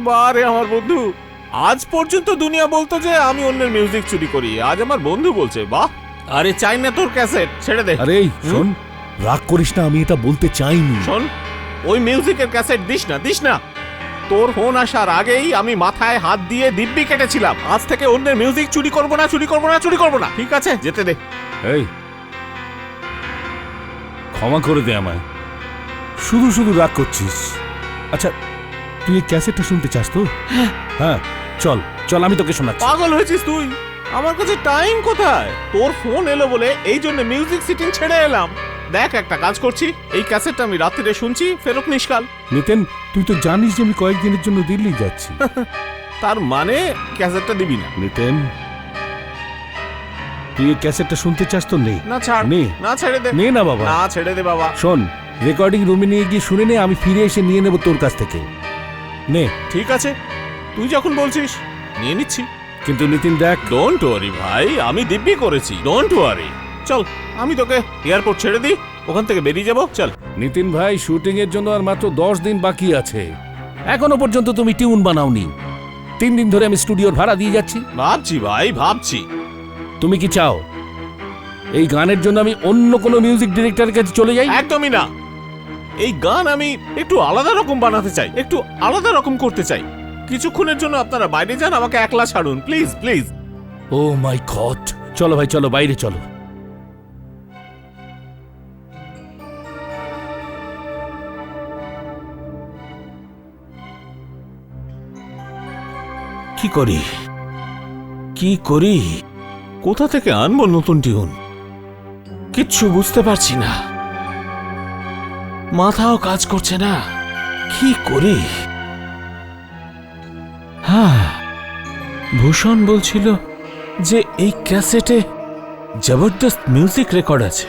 [SPEAKER 1] বারে আমার বন্ধু, আজ পর্যন্ত দুনিয়া বলতো যে আমি অন্যের মিউজিক চুরি করি, আজ আমার বন্ধু বলছে বাহ। আরে চাই না তোর ক্যাসেট, ছেড়ে দে।
[SPEAKER 2] আরে এই শোন, রাগ করিস না, আমি এটা বলতে চাইনি।
[SPEAKER 1] শোন, ওই মিউজিকের ক্যাসেট দিস না, দিস না। তোর ফোন আসার আগেই আমি মাথায় হাত দিয়ে দিব্যি কেটেছিলাম, আজ থেকে অন্যের মিউজিক চুরি করবো না, চুরি করবো না, চুরি করবো না। ঠিক আছে, যেতে দে।
[SPEAKER 2] এই ক্ষমা করে দে আমায়, শুধু শুধু রাগ করছিস। আচ্ছা তুই এই ক্যাসেটটা শুনতে চাস তো? হ্যাঁ চল চল, আমি তোকে শোনাচ্ছি।
[SPEAKER 1] পাগল হয়েছিস তুই? আমার কাছে টাইম কোথায়? তোর ফোন এলো বলে এই জন্য মিউজিক সিটিং ছেড়ে এলাম। দেখ, একটা কাজ করছি, এই ক্যাসেটটা আমি রাত্রিরে শুনছি, ফেরত নিষ্কাল।
[SPEAKER 2] নিতেন, তুই তো জানিস যে আমি কয়েকদিনের জন্য দিল্লি যাচ্ছি।
[SPEAKER 1] তার মানে ক্যাসেটটা দিবি না?
[SPEAKER 2] নিতেন, তুই এই ক্যাসেটটা শুনতে চাস তো? নেই
[SPEAKER 1] না ছাড়,
[SPEAKER 2] নে।
[SPEAKER 1] না ছেড়ে দে।
[SPEAKER 2] নে না বাবা,
[SPEAKER 1] না ছেড়ে দে বাবা।
[SPEAKER 2] শোন, রেকর্ডিং রুমে নিয়ে গিয়ে শুনে নে, আমি ফিরে এসে নিয়ে নেব তোর কাছ থেকে। নে।
[SPEAKER 1] ঠিক আছে, তুই যখন বলছিস নিয়ে নিচ্ছি।
[SPEAKER 2] কিন্তু নিতিন দেখ,
[SPEAKER 1] ডোন্ট ওয়ারি ভাই, আমি দিব্যি করেছি, ডোন্ট ওয়ারি। চল, আমি তোকে এয়ারপোর্ট ছেড়ে দিই, ওখান থেকে বেরিয়ে যাবো। চল।
[SPEAKER 2] নিতিন ভাই, শুটিং এর জন্য আর মাত্র 10 দিন বাকি আছে, এখনো পর্যন্ত তুমি টিউন বানাওনি। 3 দিন ধরে আমি স্টুডিওর ভাড়া দিয়ে যাচ্ছি।
[SPEAKER 1] ভাবছি ভাই, ভাবছি।
[SPEAKER 2] তুমি কি চাও এই গানের জন্য আমি অন্য কোনো মিউজিক ডিরেক্টরের কাছে চলে যাই?
[SPEAKER 1] একদমই না। এই গান আমি একটু আলাদা রকম বানাতে চাই, একটু আলাদা রকম করতে চাই। কিছুক্ষণের জন্য আপনারা বাইরে যান, আমাকে একলা ছাড়ুন please, please.
[SPEAKER 2] Oh my god, চলো ভাই চলো, বাইরে চলো।
[SPEAKER 1] কি করি, কি করি, কোথা থেকে আনবো নতুন টিউন? কিচ্ছু বুঝতে পারছি না, মাথাও কাজ করছে না। কি করি? হ্যাঁ, ভূষণ বলছিল যে এই ক্যাসেটে জবরদস্ত মিউজিক রেকর্ড আছে,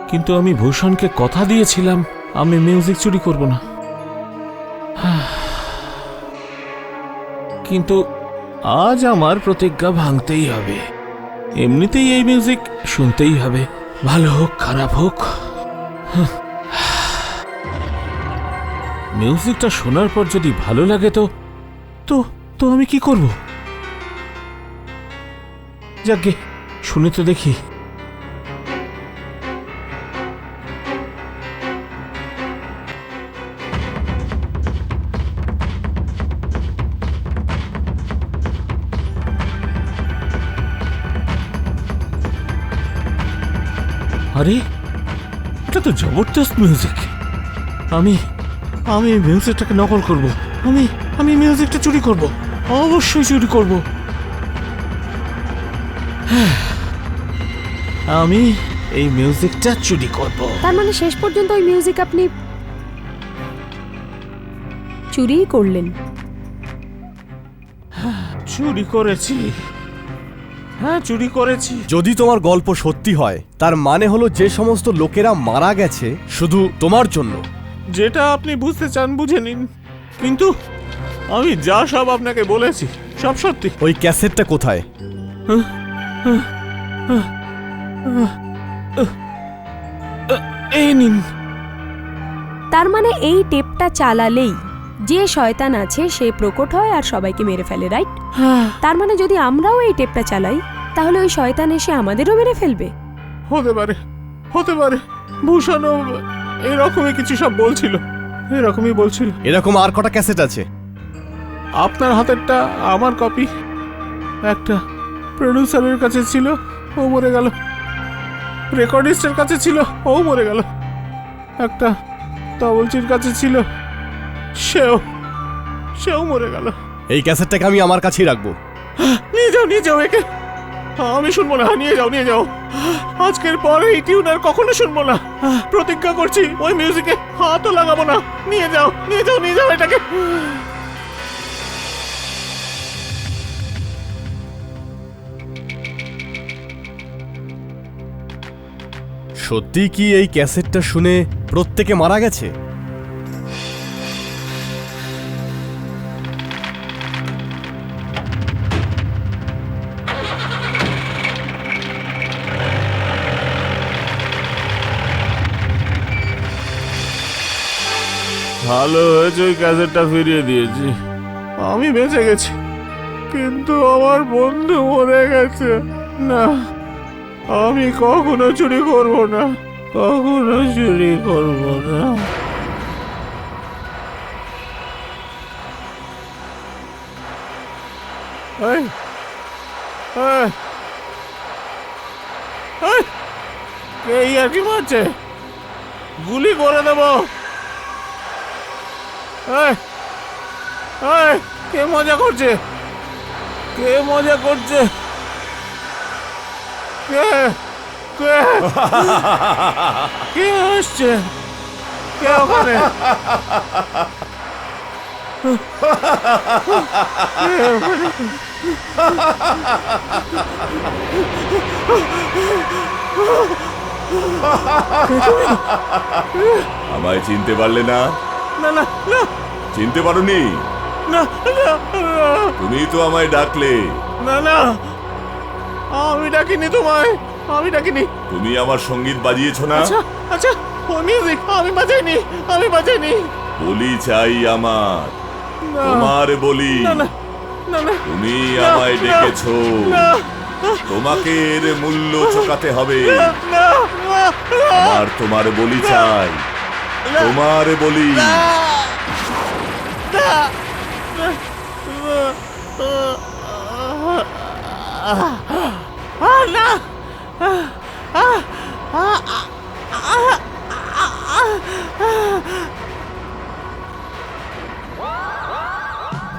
[SPEAKER 1] কিন্তু আমি ভূষণকে কথা দিয়েছিলাম আমি মিউজিক চুরি করব না। কিন্তু আজ আমার প্রতিজ্ঞা ভাঙতেই হবে। এমনিতেই এই মিউজিক শুনতেই হবে, ভালো হোক খারাপ হোক। মিউজিকটা শোনার পর যদি ভালো লাগে তো তো তো আমি কি করব? যাকে শুনে তো দেখি। আরে, এটা তো জবরদস্ত মিউজিক। আমি আমি এই মিউজিকটাকে নকল করব। আমি মিউজিকটা চুরি করব, অবশ্যই চুরি করব। আমি এই মিউজিকটা চুরি করব।
[SPEAKER 6] তার মানে শেষ পর্যন্ত ওই মিউজিক আপনি চুরিই করলেন?
[SPEAKER 1] চুরি করেছি, হ্যাঁ চুরি করেছি।
[SPEAKER 5] যদি তোমার গল্প সত্যি হয়, তার মানে হলো যে সমস্ত লোকেরা মারা গেছে শুধু তোমার জন্য।
[SPEAKER 1] যেটা আপনি বুঝতে চান বুঝে নিন, কিন্তু আমি যা সব আপনাকে বলেছি সব সত্যি।
[SPEAKER 5] ওই ক্যাসেটটা কোথায়?
[SPEAKER 1] এই নিন।
[SPEAKER 6] তার মানে এই টেপটা চালালেই যে শয়তান আছে সে প্রকট হয় আর সবাইকে মেরে ফেলে, রাইট? তার মানে যদি আমরাও এই টেপটা চালাই তাহলে ওই শয়তান এসে আমাদেরও মেরে ফেলবে?
[SPEAKER 1] হতে পারে, হতে পারে। ভূষণও এরকমই কিছু সব বলছিল, এরকমই বলছিল।
[SPEAKER 5] এরকম আর কটা ক্যাসেট আছে?
[SPEAKER 1] আপনার হাতেরটা আমার কপি, একটা প্রডিউসারের কাছে ছিল, ও মরে গেল। রেকর্ডিস্টের কাছে ছিল, ও মরে গেল। একটা তবলচির কাছে ছিল, সেও মরে গেল।
[SPEAKER 5] এই ক্যাসেটটাকে আমি আমার কাছেই রাখবো।
[SPEAKER 1] নিয়ে যাও একে। আমি শুনবো না, নিয়ে যাও, নিয়ে যাও। আজকের পর এই টিউন আর কখনো শুনবো না, প্রতিজ্ঞা করছি। ওই মিউজিকে হাতও লাগাবো না। নিয়ে যাও, নিয়ে যাও, নিয়ে যাও এটাকে।
[SPEAKER 5] সত্যি কি এই ক্যাসেটটা শুনে প্রত্যেকে মারা গেছে?
[SPEAKER 1] ভালো হয়েছে ওই ক্যাসেটটা ফিরিয়ে দিয়েছি, আমি বেঁচে গেছি, কিন্তু আমার বন্ধু মরে গেছে। না, আমি কখনো চুরি করব না, কখনো চুরি করব না। এই, এই, এই, কে ইয়ার্কি মারছে? গুলি করে দেব। এই, এই, কে মজা করছে? কে মজা করছে? কে কে কে আসছে? কে ওখানে? কে ওখানে?
[SPEAKER 10] আমায় চিনতে পারলে না?
[SPEAKER 1] না না না
[SPEAKER 10] চিনতে পারোনি?
[SPEAKER 1] না না
[SPEAKER 10] তুমি তো আমায় ডাকলে।
[SPEAKER 1] না না, আমি ডাকিনি তোমায়, আমি ডাকিনি।
[SPEAKER 10] তুমি আমার সঙ্গীত বাজিয়েছো না?
[SPEAKER 1] আচ্ছা আচ্ছা, ও মিউজিক আমি বাজাইনি, আমি বাজাইনি।
[SPEAKER 10] বলি চাই আমার,
[SPEAKER 1] না,
[SPEAKER 10] তোমার বলি।
[SPEAKER 1] না না না না,
[SPEAKER 10] তুমি
[SPEAKER 1] না,
[SPEAKER 10] আমায়
[SPEAKER 1] না,
[SPEAKER 10] ডেকেছো,
[SPEAKER 1] না,
[SPEAKER 10] তোমাকে এর মূল্য চোকাতে হবে।
[SPEAKER 1] না, না,
[SPEAKER 10] আমার তোমার বলি চাই, তোমার বলি।
[SPEAKER 1] না,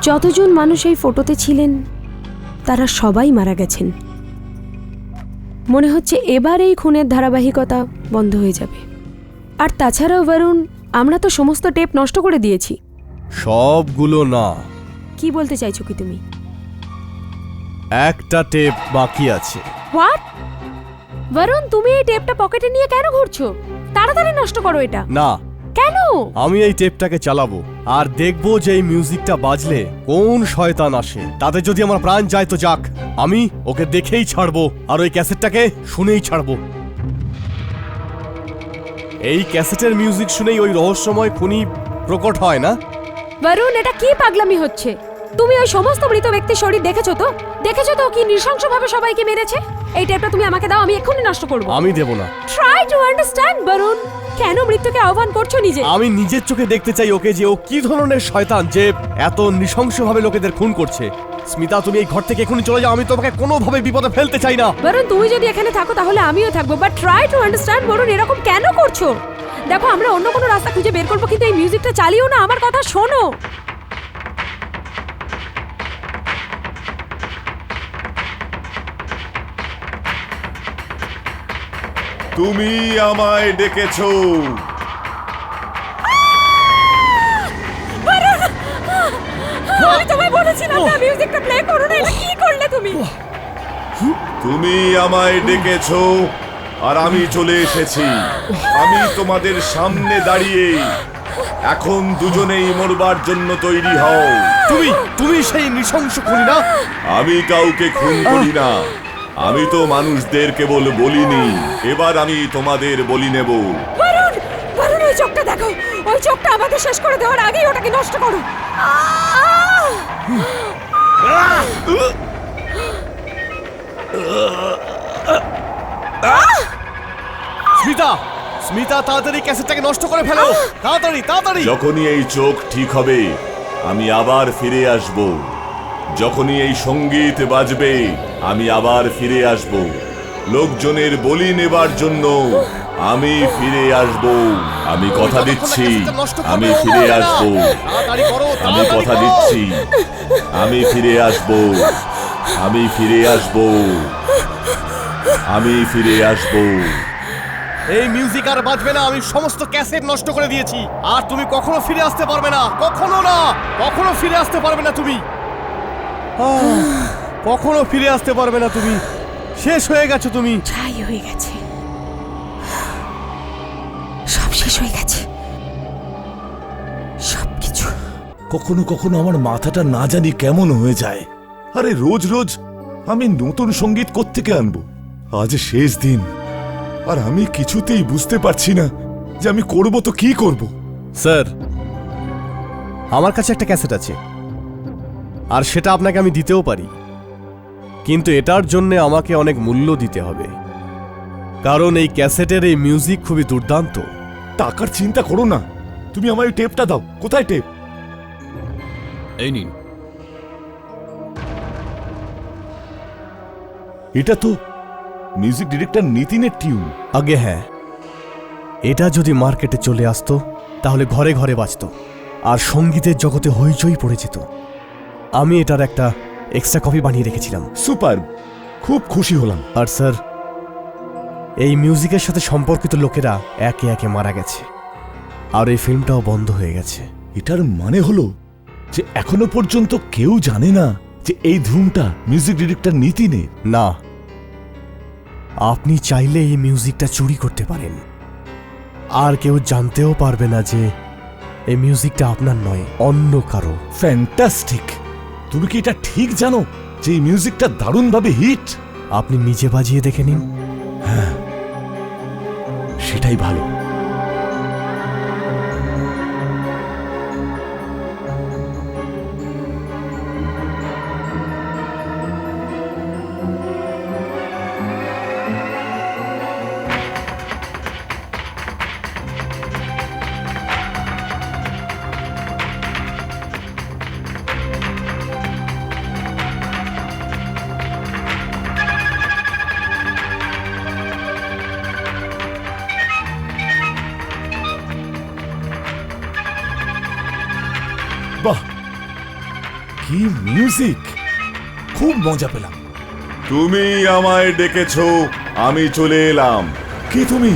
[SPEAKER 6] যতজন মানুষ এই ফটোতে ছিলেন তারা সবাই মারা গেছেন। মনে হচ্ছে এবার এই খুনের ধারাবাহিকতা বন্ধ হয়ে যাবে। আর তাছাড়াও বরুণ, আমরা তো সমস্ত টেপ নষ্ট করে দিয়েছি।
[SPEAKER 5] সবগুলো না,
[SPEAKER 6] কি বলতে চাইছো কি তুমি?
[SPEAKER 5] একটা টেপ বাকি আছে।
[SPEAKER 6] হোয়াট? বরুণ, তুমি এই টেপটা পকেটে নিয়ে কেন ঘুরছো? তাড়াতাড়ি নষ্ট করো এটা।
[SPEAKER 5] না,
[SPEAKER 6] কেন?
[SPEAKER 5] আমি এই টেপটাকে চালাবো আর দেখবো যে এই মিউজিকটা বাজলে কোন শয়তান আসে। তাতে যদি আমার প্রাণ যায় তো যাক, আমি ওকে দেখেই ছাড়বো আর ওই ক্যাসেটটাকে শুনেই ছাড়বো। এই ক্যাসেটের মিউজিক শুনেই ওই রহস্যময় খুনি প্রকট হয় না?
[SPEAKER 6] বরুণ, এটা কি পাগলামি হচ্ছে? তুমি ওই সমস্ত মৃত ব্যক্তির শরীর দেখেছো তো? দেখেছো তো কি নৃশংসভাবে সবাইকে মেরেছে? এই টেপটা তুমি আমাকে দাও, আমি এক্ষুনি নষ্ট করব।
[SPEAKER 5] আমি দেব না।
[SPEAKER 6] ট্রাই টু আন্ডারস্ট্যান্ড বরুণ, কেন মৃত্যুকে আহ্বান করছো নিজে?
[SPEAKER 5] আমি নিজের চোখে দেখতে চাই ওকে, যে ও কি ধরনের শয়তান যে এত নৃশংসভাবে লোকেদের খুন করছে। স্মিতা, তুমি এই ঘর থেকে এখনই চলে যাও, আমি তোমাকে কোনোভাবে বিপদে ফেলতে চাই না।
[SPEAKER 6] বরুণ, তুমি যদি এখানে থাকো তাহলে আমিও থাকবো, but try to understand Varun, এরকম কেন করছো? দেখো, আমরা অন্য কোনো রাস্তা খুঁজে বের করবো, কিন্তু এই মিউজিকটা চালিও না, আমার কথা শোনো।
[SPEAKER 10] তুমি আমায় ডেকেছো।
[SPEAKER 6] আমি তোমায় বলেছিলাম না মিউজিকটা প্লে করো না, এটা কি করলে তুমি?
[SPEAKER 10] তুমি আমায় ডেকেছো আর আমি চলে এসেছি। আমি তোমাদের সামনে দাঁড়িয়ে, এখন দুজনেই মরবার জন্য তৈরি হও।
[SPEAKER 5] তুমি সেই নৃশংস খুনি না?
[SPEAKER 10] আমি কাউকে খুন করি না, আমি তো মানুষদের কেবল বলিনি। এবার আমি তোমাদের বলি নেব।
[SPEAKER 6] বরুণ, বরুণ, ওই চোখটা দেখো, ওই চোখটা আমাদের শেষ করে দেওয়ার আগেই ওটাকে নষ্ট করো।
[SPEAKER 5] স্মিতা, স্মিতা, তাড়াতাড়ি ক্যাসেটটাকে নষ্ট করে ফেলো, তাড়াতাড়ি তাড়াতাড়ি।
[SPEAKER 10] যখনই এই চোখ ঠিক হবে আমি আবার ফিরে আসব। যখনই এই সঙ্গীত বাজবে আমি আবার ফিরে আসব। লোকজনের বলি নেবার জন্য আমি ফিরে আসব। আমি কথা দিচ্ছি, আমি ফিরে আসব। আমি কথা দিচ্ছি, আমি ফিরে আসব। আমি ফিরে আসব। আমি ফিরে আসব।
[SPEAKER 5] এই মিউজিক আর বাজবে না, আমি সমস্ত ক্যাসেট নষ্ট করে দিয়েছি। আর তুমি কখনো ফিরে আসতে পারবে না, কখনো না, কখনো ফিরে আসতে পারবে না তুমি। কখনো ফিরে আসতে পারবে না তুমি, শেষ হয়ে গেছো তুমি।
[SPEAKER 6] ছাই হয়ে গেছে, সব শেষ হয়ে গেছে, সবকিছু।
[SPEAKER 2] কখনো কখনো আমার মাথাটা না জানি কেমন হয়ে যায়।
[SPEAKER 10] আরে রোজ রোজ আমি নতুন সঙ্গীত কোত্থেকে আনবো? আজ শেষ দিন, আর আমি কিছুতেই বুঝতে পারছি না যে আমি করব তো কি করব।
[SPEAKER 5] স্যার, আমার কাছে একটা ক্যাসেট আছে, আর সেটা আপনাকে আমি দিতেও পারি, কিন্তু এটার জন্য আমাকে অনেক মূল্য দিতে হবে, কারণ এই ক্যাসেটের এই মিউজিক খুবই দুর্দান্ত।
[SPEAKER 10] টাকার চিন্তা করো না, তুমি আমার ওই টেপটা দাও। কোথায় টেপ?
[SPEAKER 7] এই নিন।
[SPEAKER 10] এটা তো মিউজিক ডিরেক্টর নিতিনের টিউন।
[SPEAKER 5] আগে হ্যাঁ, এটা যদি মার্কেটে চলে আসতো তাহলে ঘরে ঘরে বাজতো আর সঙ্গীতের জগতে হইচই পড়ে যেত। আমি এটার একটা এক্সট্রা কপি বানিয়ে রেখেছিলাম।
[SPEAKER 10] সুপার, খুব খুশি হলাম।
[SPEAKER 5] আর স্যার, এই মিউজিকের সাথে সম্পর্কিত লোকেরা একে একে মারা গেছে, আর এই ফিল্মটাও বন্ধ হয়ে গেছে।
[SPEAKER 10] এটার মানে হলো যে এখনো পর্যন্ত কেউ জানে না যে এই ধুমটা মিউজিক ডিরেক্টর নিতিনের।
[SPEAKER 5] না, আপনি চাইলে এই মিউজিকটা চুরি করতে পারেন, আর কেউ জানতেও পারবে না যে এই মিউজিকটা আপনার নয়, অন্য কারো।
[SPEAKER 10] ফ্যান্টাস্টিক! তুমি কি এটা ঠিক জানো যে এই মিউজিকটা দারুণভাবে হিট?
[SPEAKER 5] আপনি নিজে বাজিয়ে দেখে নিন।
[SPEAKER 10] সেটাই ভালো। বাহ, কি মিউজিক! খুব মজা পেলাম। তুমি আমায় ডেকেছো, আমি চলে এলাম। কি তুমি